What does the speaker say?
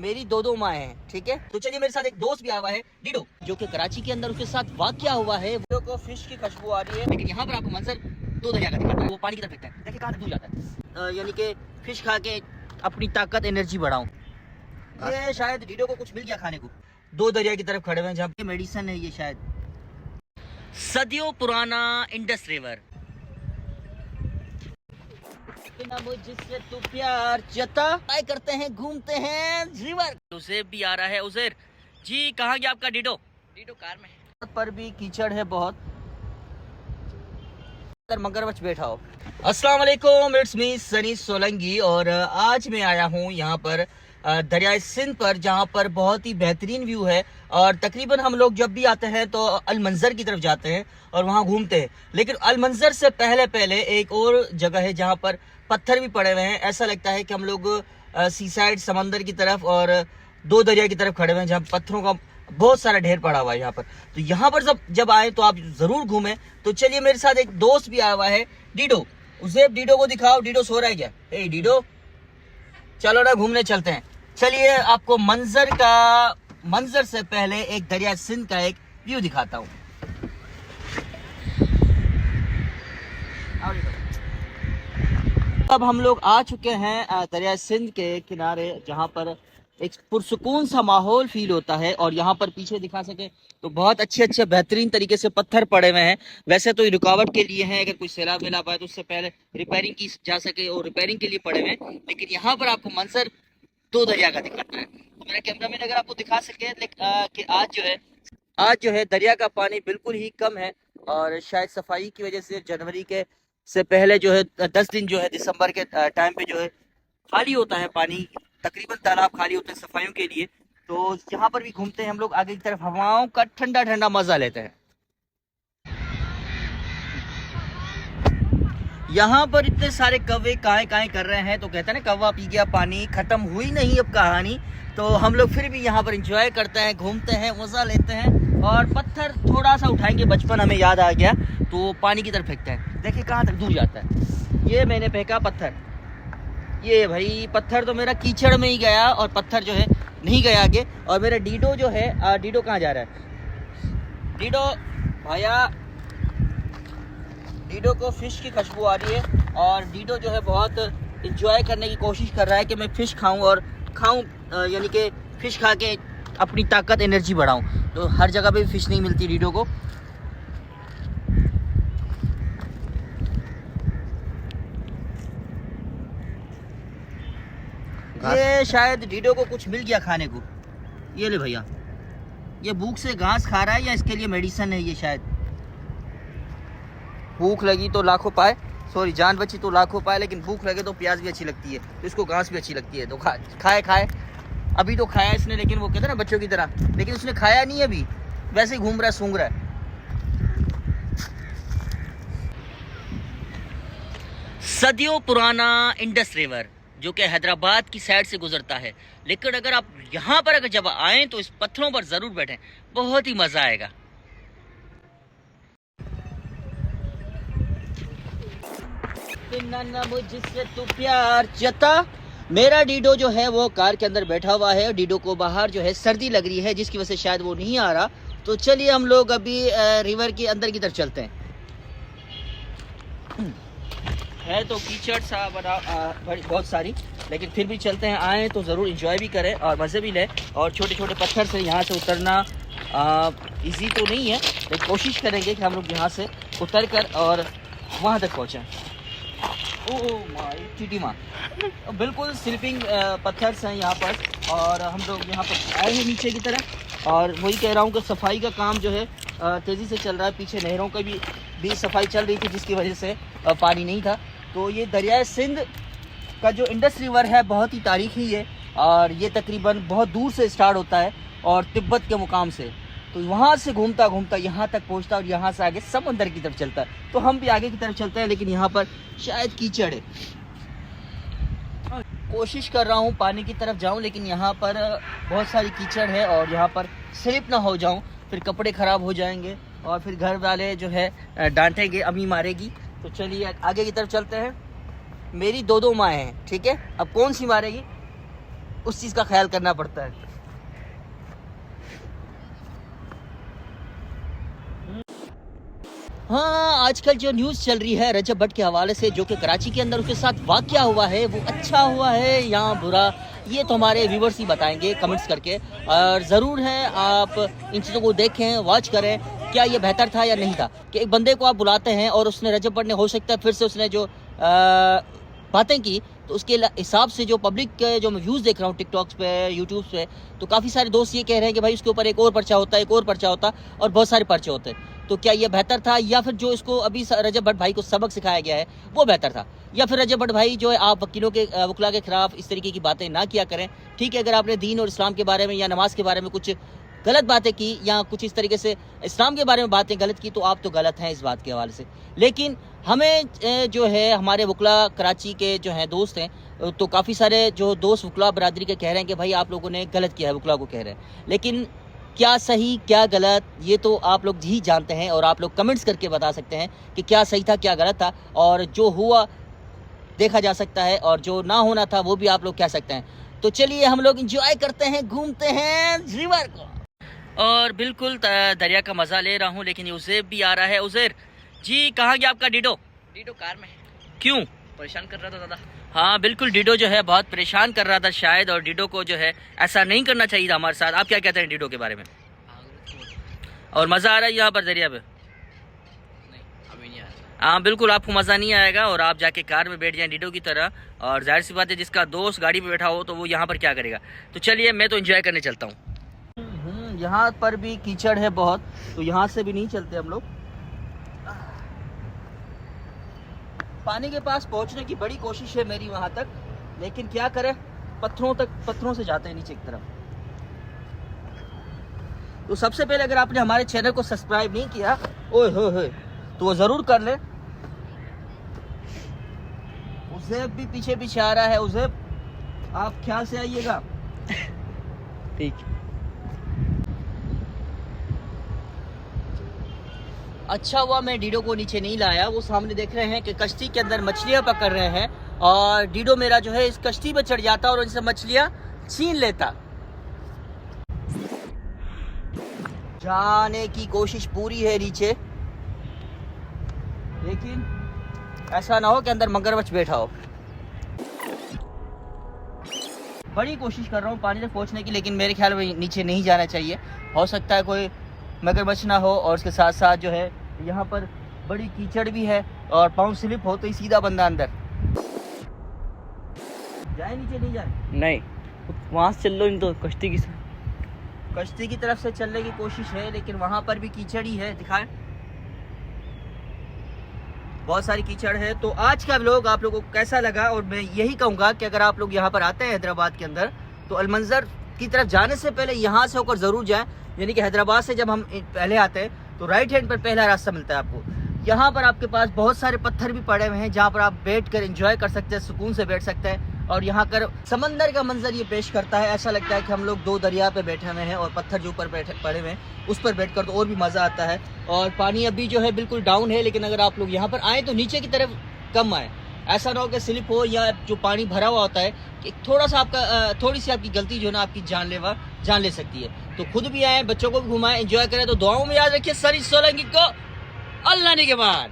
मेरी दो माएँ हैं, ठीक है। तो चलिए मेरे साथ एक दोस्त भी आया हुआ है डीडो, जो कि कराची के अंदर उसके साथ वाकया हुआ है। वीडियो को फिश की खुशबू आ रही है, लेकिन यहाँ पर आपको मंजर दो दरिया का दिखाता है। वो पानी की तरफ दिखता है, देखिए कहाँ तक दूर जाता है। यानी कि फिश खा के अपनी ताकत एनर्जी बढ़ाऊं। ये शायद डीडो को कुछ मिल गया खाने को। दो दरिया की तरफ खड़े हुए हैं जहाँ पे मेडिसिन है। ये शायद सदियों पुराना इंडस रिवर। मुझसे तू प्यार जता ट्राई करते हैं, घूमते हैं रिवर। उसे भी आ रहा है। उसेर जी, कहाँ गया आपका डीडो? डीडो कार में पर भी कीचड़ है बहुत। मगरमच्छ बैठा हो। अस्सलाम वालेकुम, इट्स मी सनी सोलंकी। और आज मैं आया हूँ यहाँ पर दरियाए सिंध पर, जहाँ पर बहुत ही बेहतरीन व्यू है। और तकरीबन हम लोग जब भी आते हैं तो अल मंजर की तरफ जाते हैं और वहाँ घूमते हैं। लेकिन अल मंजर से पहले एक और जगह है जहाँ पर पत्थर भी पड़े हुए हैं। ऐसा लगता है कि हम लोग सी साइड समंदर की तरफ और दो दरिया की तरफ खड़े हुए हैं, जहाँ पत्थरों का बहुत सारा ढेर पड़ा हुआ है यहाँ पर। तो यहाँ पर जब आए तो आप जरूर घूमें। तो चलिए मेरे साथ एक दोस्त भी आया हुआ है डीडो। उसे डीडो को दिखाओ, डीडो सो रहा है क्या? ए डीडो, चलो ना घूमने चलते हैं। चलिए आपको मंजर से पहले एक दरिया सिंध का एक व्यू दिखाता हूँ। अब हम लोग आ चुके हैं दरिया सिंध के किनारे, जहाँ पर एक पुरसुकून सा माहौल फील होता है। और यहाँ पर पीछे दिखा सके तो बहुत अच्छे बेहतरीन तरीके से पत्थर पड़े हुए हैं। वैसे तो ये रुकावट के लिए है, अगर कोई सैलाब वैलाब आए तो उससे पहले रिपेयरिंग की जा सके, और रिपेयरिंग के लिए पड़े हुए हैं। लेकिन यहाँ पर आपको मंजर दो दरिया का दिखाता है। तो मेरा कैमरा मैन अगर आपको दिखा सके कि आज जो है दरिया का पानी बिल्कुल ही कम है। और शायद सफाई की वजह से जनवरी के से पहले जो है 10 दिन जो है दिसंबर के टाइम पे जो है खाली होता है पानी। तकरीबन तालाब खाली होते हैं सफाइयों के लिए। तो यहाँ पर भी घूमते हैं हम लोग, आगे की तरफ हवाओं का ठंडा मजा लेते हैं। यहाँ पर इतने सारे कौवे काएं कर रहे हैं, तो कहते हैं ना कौवा पी गया पानी, खत्म हुई नहीं अब कहानी। तो हम लोग फिर भी यहाँ पर एंजॉय करते हैं, घूमते हैं, मजा लेते हैं। और पत्थर थोड़ा सा उठाएंगे, बचपन हमें याद आ गया, तो पानी की तरफ फेंकते हैं। देखिए कहाँ तक दूर जाता है। ये मैंने फेंका पत्थर, ये भाई पत्थर तो मेरा कीचड़ में ही गया, और पत्थर जो है नहीं गया आगे। और मेरा डीडो जो है, डीडो कहाँ जा रहा है? डीडो भैया, डीडो को फिश की खुशबू आ रही है। और डीडो जो है बहुत इंजॉय करने की कोशिश कर रहा है कि मैं फिश खाऊं और खाऊं, यानी कि फिश खा के अपनी ताकत एनर्जी बढ़ाऊं। तो हर जगह पे फिश नहीं मिलती डीडो को। ये शायद डीडो को कुछ मिल गया खाने को। ये ले भैया, ये भूख से घास खा रहा है या इसके लिए मेडिसिन है? ये शायद भूख लगी तो लाखों पाए, सॉरी जान बची तो लाखों पाए, लेकिन भूख लगे तो प्याज भी अच्छी लगती है, तो इसको घास भी अच्छी लगती है। तो खाए अभी तो खाया इसने, लेकिन वो कहते हैं ना बच्चों की तरह, लेकिन उसने खाया नहीं अभी, वैसे ही घूम रहा है, सूंघ रहा है। सदियों पुराना इंडस रिवर, जो कि हैदराबाद की साइड से गुजरता है। लेकिन अगर आप यहाँ पर जब आएँ तो इस पत्थरों पर जरूर बैठें, बहुत ही मजा आएगा। मुझसे तू प्यार जता। मेरा डीडो जो है वो कार के अंदर बैठा हुआ है। डीडो को बाहर जो है सर्दी लग रही है, जिसकी वजह से शायद वो नहीं आ रहा। तो चलिए हम लोग अभी रिवर के अंदर की तरफ चलते हैं। है तो कीचड़ सा बना बहुत सारी, लेकिन फिर भी चलते हैं। आए तो ज़रूर इंजॉय भी करें और मज़े भी लें। और छोटे छोटे पत्थर से यहाँ से उतरना इजी तो नहीं है, लेकिन कोशिश करेंगे कि हम लोग यहाँ से उतर कर और वहाँ तक पहुँचें। ओह माय टीटी माँ, बिल्कुल स्लिपिंग पत्थर हैं यहाँ पर। और हम लोग यहाँ पर आए हैं नीचे की तरफ। और वही कह रहा हूँ कि सफाई का काम जो है तेज़ी से चल रहा है। पीछे नहरों का भी सफाई चल रही थी, जिसकी वजह से पानी नहीं था। तो ये दरियाए सिंध का जो इंडस रिवर है बहुत ही तारीखी है, और ये तकरीबन बहुत दूर से स्टार्ट होता है और तिब्बत के मुकाम से। तो वहाँ से घूमता घूमता यहाँ तक पहुँचता है, और यहाँ से आगे समंदर की तरफ चलता है। तो हम भी आगे की तरफ चलते हैं, लेकिन यहाँ पर शायद कीचड़ है। कोशिश कर रहा हूँ पानी की तरफ जाऊँ, लेकिन यहाँ पर बहुत सारी कीचड़ है, और यहाँ पर स्लिप ना हो जाऊँ, फिर कपड़े ख़राब हो जाएंगे, और फिर घर वाले जो है डांटेंगे, अम्मी मारेगी। तो चलिए आगे की तरफ चलते हैं। मेरी दो माएँ हैं, ठीक है। अब कौन सी मारेगी? उस चीज़ का ख्याल करना पड़ता है। हाँ, आजकल जो न्यूज़ चल रही है रजब भट्ट के हवाले से, जो कि कराची के अंदर उसके साथ वाक़या हुआ है, वो अच्छा हुआ है या बुरा, ये तो हमारे व्यूवर्स ही बताएंगे कमेंट्स करके। और ज़रूर है आप इन चीज़ों को देखें, वॉच करें, क्या ये बेहतर था या नहीं था कि एक बंदे को आप बुलाते हैं और उसने रजब भट्ट ने हो सकता है फिर से उसने जो बातें की, तो उसके हिसाब से जो पब्लिक के जो मैं व्यूज़ देख रहा हूँ टिकटॉक्स पे, यूट्यूब पे, तो काफ़ी सारे दोस्त ये कह रहे हैं कि भाई उसके ऊपर एक और पर्चा होता, एक और पर्चा होता और बहुत सारे पर्चे होते। तो क्या ये बेहतर था या फिर जो इसको अभी रजब भट्ट भाई को सबक सिखाया गया है वो बेहतर था, या फिर रजब भट्ट भाई जो है आप वकीलों के वकला के खिलाफ इस तरीके की बातें ना किया करें। ठीक है, अगर आपने दीन और इस्लाम के बारे में या नमाज के बारे में कुछ गलत बातें की या कुछ इस तरीके से इस्लाम के बारे में बातें गलत की, तो आप तो गलत हैं इस बात के हवाले से। लेकिन हमें जो है हमारे वकला कराची के जो हैं दोस्त हैं, तो काफ़ी सारे जो दोस्त वकला बरादरी के कह रहे हैं कि भाई आप लोगों ने गलत किया है, वकला को कह रहे हैं। लेकिन क्या सही क्या गलत ये तो आप लोग ही जानते हैं और आप लोग कमेंट्स करके बता सकते हैं कि क्या सही था क्या गलत था, और जो हुआ देखा जा सकता है और जो ना होना था वो भी आप लोग कह सकते हैं। तो चलिए हम लोग इंजॉय करते हैं, घूमते हैं रिवर को, और बिल्कुल दरिया का मज़ा ले रहा हूँ। लेकिन ये उज़ैर भी आ रहा है। उज़ैर जी, कहाँ गया आपका डीडो? डीडो कार में। क्यों? परेशान कर रहा था ज़्यादा। हाँ बिल्कुल, डीडो जो है बहुत परेशान कर रहा था शायद, और डीडो को जो है ऐसा नहीं करना चाहिए था हमारे साथ। आप क्या कहते हैं डीडो के बारे में? और मज़ा आ रहा है यहाँ पर दरिया पे? नहीं, अभी नहीं आया। हाँ बिल्कुल, आपको मज़ा नहीं आएगा, और आप जाके कार में बैठ जाएं डीडो की तरह, और जाहिर सी बात है जिसका दोस्त गाड़ी में बैठा हो तो वो यहाँ पर क्या करेगा। तो चलिए मैं तो एंजॉय करने चलता हूँ। यहाँ पर भी कीचड़ है बहुत, तो यहाँ से भी नहीं चलते हम लोग। पानी के पास पहुँचने की बड़ी कोशिश है मेरी वहाँ तक, लेकिन क्या करें, पत्थरों से जाते हैं नीचे की तरफ। तो सबसे पहले अगर आपने हमारे चैनल को सब्सक्राइब नहीं किया, ओए हो, तो वो ज़रूर कर ले। उज़ैर भी पीछे पीछे आ रहा है। उज़ैर आप ख्याल से आइएगा। ठीक। अच्छा हुआ मैं डीडो को नीचे नहीं लाया। वो सामने देख रहे हैं कि कश्ती के अंदर मछलियाँ पकड़ रहे हैं, और डीडो मेरा जो है इस कश्ती पर चढ़ जाता और उनसे मछलियाँ छीन लेता। जाने की कोशिश पूरी है नीचे, लेकिन ऐसा ना हो कि अंदर मगरमच्छ बैठा हो। बड़ी कोशिश कर रहा हूँ पानी तक पहुँचने की, लेकिन मेरे ख्याल में नीचे नहीं जाना चाहिए। हो सकता है कोई मगरमच्छ ना हो, और उसके साथ साथ जो है यहाँ पर बड़ी कीचड़ भी है, और पाँव स्लिप हो तो ही सीधा बंदा अंदर जाए। नीचे नहीं जाए? नहीं, वहाँ से चल लो, इन तो कश्ती की तरफ से चलने की कोशिश है, लेकिन वहाँ पर भी कीचड़ ही है। दिखाएं, बहुत सारी कीचड़ है। तो आज का व्लॉग आप लोगों को कैसा लगा, और मैं यही कहूँगा कि अगर आप लोग यहाँ पर आते हैं हैदराबाद के अंदर, तो अलमंजर की तरफ जाने से पहले यहाँ से होकर ज़रूर जाएं। यानी कि हैदराबाद से जब हम पहले आते हैं तो राइट हैंड पर पहला रास्ता मिलता है आपको। यहाँ पर आपके पास बहुत सारे पत्थर भी पड़े हुए हैं जहाँ पर आप बैठ कर एंजॉय कर सकते हैं, सुकून से बैठ सकते हैं, और यहाँ कर समंदर का मंजर ये पेश करता है। ऐसा लगता है कि हम लोग दो दरिया पे बैठे हुए हैं, और पत्थर जो ऊपर पड़े हुए हैं उस पर बैठकर तो और भी मज़ा आता है। और पानी अभी जो है बिल्कुल डाउन है, लेकिन अगर आप लोग यहाँ पर आएँ तो नीचे की तरफ कम आए, ऐसा ना हो कि स्लिप हो, या जो पानी भरा हुआ होता है कि थोड़ी सी आपकी गलती जो है ना आपकी जान ले सकती है। तो खुद भी आए, बच्चों को भी घुमाएं, एंजॉय करें। तो दुआओं में याद रखिए। सरी सोलंकी को अल्लाह ने के बाद।